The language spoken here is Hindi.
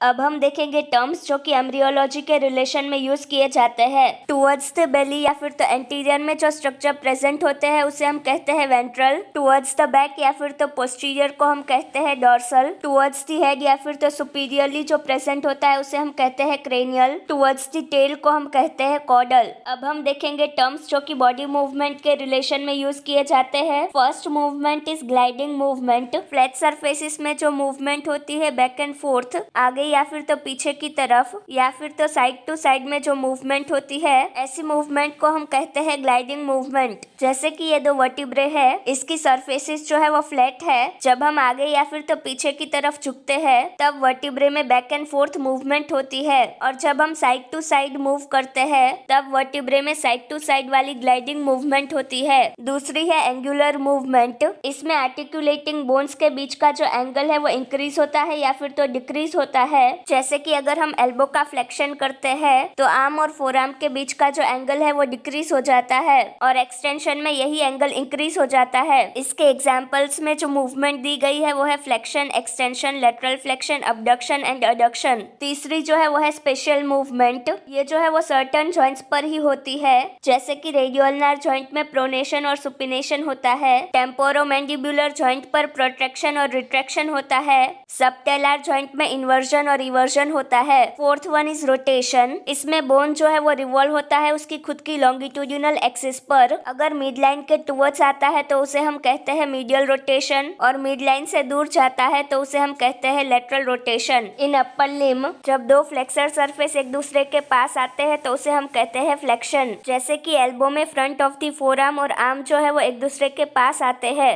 अब हम देखेंगे टर्म्स जो कि एम्ब्रियोलॉजी के रिलेशन में यूज किए जाते हैं। टुवर्ड्स द बेली या फिर तो एंटीरियर में जो स्ट्रक्चर प्रेजेंट होते हैं उसे हम कहते हैं वेंट्रल। टुवर्ड्स द बैक या फिर तो पोस्टीरियर को हम कहते हैं डॉर्सल। टुवर्ड्स द हेड या फिर तो सुपीरियरली जो प्रेजेंट होता है उसे हम कहते हैं क्रेनियल। टुवर्ड्स द टेल को हम कहते हैं कॉडल। अब हम देखेंगे टर्म्स जो कि बॉडी मूवमेंट के रिलेशन में यूज किए जाते हैं। First movement is gliding movement. Flat surfaces में जो मूवमेंट होती है बैक एंड फोर्थ, आगे या फिर तो पीछे की तरफ या फिर तो साइड टू साइड में जो मूवमेंट होती है, ऐसी मूवमेंट को हम कहते हैं ग्लाइडिंग मूवमेंट। जैसे कि ये दो वर्टिब्रे है, इसकी सरफेसिस जो है वो फ्लैट है। जब हम आगे या फिर तो पीछे की तरफ झुकते हैं तब वर्टिब्रे में बैक एंड फोर्थ मूवमेंट होती है, और जब हम साइड टू साइड मूव करते हैं तब वर्टिब्रे में साइड टू साइड वाली ग्लाइडिंग मूवमेंट होती है। दूसरी है एंगुलर मूवमेंट। इसमें आर्टिकुलेटिंग बोन्स के बीच का जो एंगल है वो इंक्रीज होता है या फिर तो डिक्रीज होता है। जैसे कि अगर हम एल्बो का फ्लेक्शन करते हैं तो आर्म और फोरआर्म के बीच का जो एंगल है वो डिक्रीज हो जाता है, और एक्सटेंशन में यही एंगल इंक्रीज हो जाता है। इसके एग्जांपल्स में जो मूवमेंट दी गई है वो है flexion, extension, lateral flexion, abduction and adduction. तीसरी जो है वो है स्पेशल मूवमेंट। ये जो है वो सर्टेन जॉइंट्स पर ही होती है, जैसे कि रेडियोल्नार जॉइंट में प्रोनेशन और सुपिनेशन होता है। टेम्पोरोमैंडिबुलर जॉइंट पर प्रोट्रैक्शन और रिट्रैक्शन होता है। सबटेलर जॉइंट में इन्वर्जन और रिवर्जन होता है। Fourth one is rotation. इसमें बोन जो है वो रिवॉल्व होता है उसकी खुद की लॉन्गिट्यूडिनल एक्सिस पर। अगर मिड लाइन के टुवर्ड्स आता है तो उसे हम कहते हैं मीडियल रोटेशन, और मिड लाइन से दूर जाता है तो उसे हम कहते हैं लेटरल रोटेशन। इन अपर लिम्ब जब दो फ्लेक्सर सरफेस एक दूसरे के पास आते हैं तो उसे हम कहते हैं फ्लेक्शन। जैसे कि एल्बो में फ्रंट ऑफ द फोरआर्म और आर्म जो है वो एक दूसरे के पास आते हैं।